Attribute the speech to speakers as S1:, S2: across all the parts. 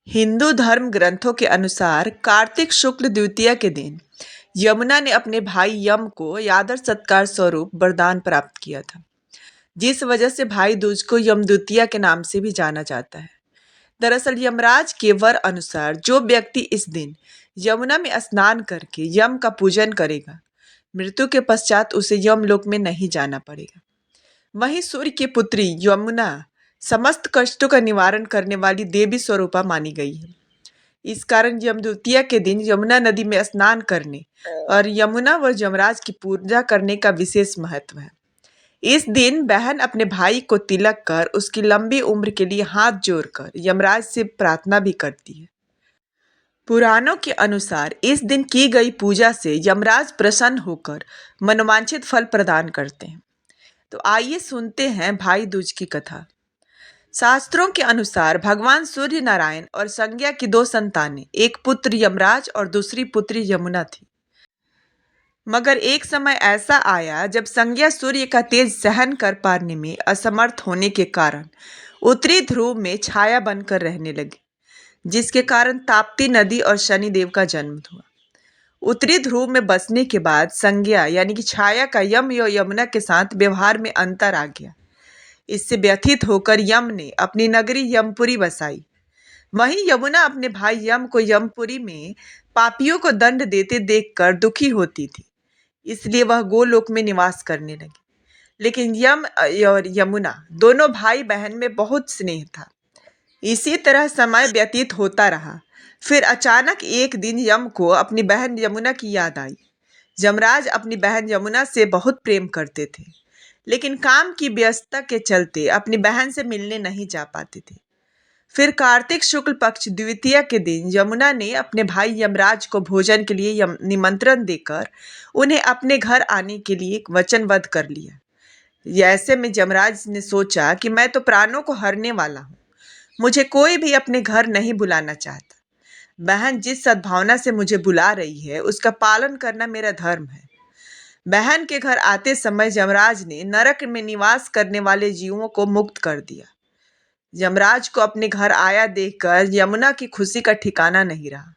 S1: हिंदू धर्म ग्रंथों के अनुसार कार्तिक शुक्ल द्वितीया के दिन यमुना ने अपने भाई यम को आदर सत्कार स्वरूप वरदान प्राप्त किया था, जिस वजह से भाई दूज को यम द्वितीया के नाम से भी जाना जाता है। दरअसल यमराज के वर अनुसार जो व्यक्ति इस दिन यमुना में स्नान करके यम का पूजन करेगा, मृत्यु के पश्चात उसे यमलोक में नहीं जाना पड़ेगा। वहीं सूर्य की पुत्री यमुना समस्त कष्टों का निवारण करने वाली देवी स्वरूपा मानी गई है। इस कारण यम द्वितीया के दिन यमुना नदी में स्नान करने और यमुना व यमराज की पूजा करने का विशेष महत्व है। इस दिन बहन अपने भाई को तिलक कर उसकी लंबी उम्र के लिए हाथ जोड़कर यमराज से प्रार्थना भी करती है। पुराणों के अनुसार इस दिन की गई पूजा से यमराज प्रसन्न होकर मनोवांछित फल प्रदान करते हैं। तो आइए सुनते हैं भाई दूज की कथा। शास्त्रों के अनुसार भगवान सूर्य नारायण और संज्ञा की दो संतानें, एक पुत्र यमराज और दूसरी पुत्री यमुना थी। मगर एक समय ऐसा आया जब संज्ञा सूर्य का तेज सहन कर पाने में असमर्थ होने के कारण उत्तरी ध्रुव में छाया बनकर रहने लगी, जिसके कारण ताप्ती नदी और शनिदेव का जन्म हुआ। उत्तरी ध्रुव में बसने के बाद संज्ञा यानी कि छाया का यम और यमुना के साथ व्यवहार में अंतर आ गया। इससे व्यथित होकर यम ने अपनी नगरी यमपुरी बसाई। वहीं यमुना अपने भाई यम को यमपुरी में पापियों को दंड देते देखकर दुखी होती थी, इसलिए वह गोलोक में निवास करने लगी। लेकिन यम और यमुना दोनों भाई बहन में बहुत स्नेह था। इसी तरह समय व्यतीत होता रहा। फिर अचानक एक दिन यम को अपनी बहन यमुना की याद आई। यमराज अपनी बहन यमुना से बहुत प्रेम करते थे, लेकिन काम की व्यस्तता के चलते अपनी बहन से मिलने नहीं जा पाते थे। फिर कार्तिक शुक्ल पक्ष द्वितीया के दिन यमुना ने अपने भाई यमराज को भोजन के लिए निमंत्रण देकर उन्हें अपने घर आने के लिए वचनबद्ध कर लिया। ऐसे में यमराज ने सोचा कि मैं तो प्राणों को हरने वाला हूँ, मुझे कोई भी अपने घर नहीं बुलाना चाहता। बहन जिस सद्भावना से मुझे बुला रही है उसका पालन करना मेरा धर्म है। बहन के घर आते समय यमराज ने नरक में निवास करने वाले जीवों को मुक्त कर दिया। यमराज को अपने घर आया देखकर यमुना की खुशी का ठिकाना नहीं रहा।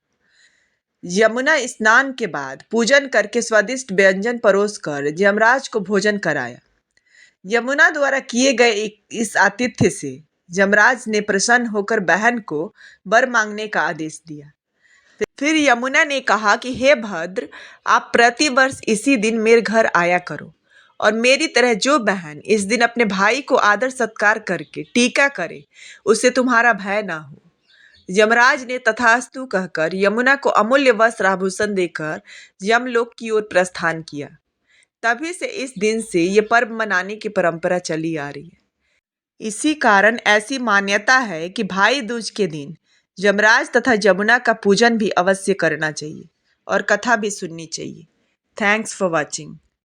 S1: यमुना स्नान के बाद पूजन करके स्वादिष्ट व्यंजन परोसकर यमराज को भोजन कराया। यमुना द्वारा किए गए इस आतिथ्य से यमराज ने प्रसन्न होकर बहन को वर मांगने का आदेश दिया। फिर यमुना ने कहा कि हे भद्र, आप प्रतिवर्ष इसी दिन मेरे घर आया करो और मेरी तरह जो बहन इस दिन अपने भाई को आदर सत्कार करके टीका करे, उससे तुम्हारा भय ना हो। यमराज ने तथास्तु कहकर यमुना को अमूल्य वस्त्र आभूषण देकर यमलोक की ओर प्रस्थान किया। तभी से इस दिन से ये पर्व मनाने की परंपरा चली आ रही है। इसी कारण ऐसी मान्यता है कि भाई दूज के दिन यमराज तथा यमुना का पूजन भी अवश्य करना चाहिए और कथा भी सुननी चाहिए। Thanks for watching.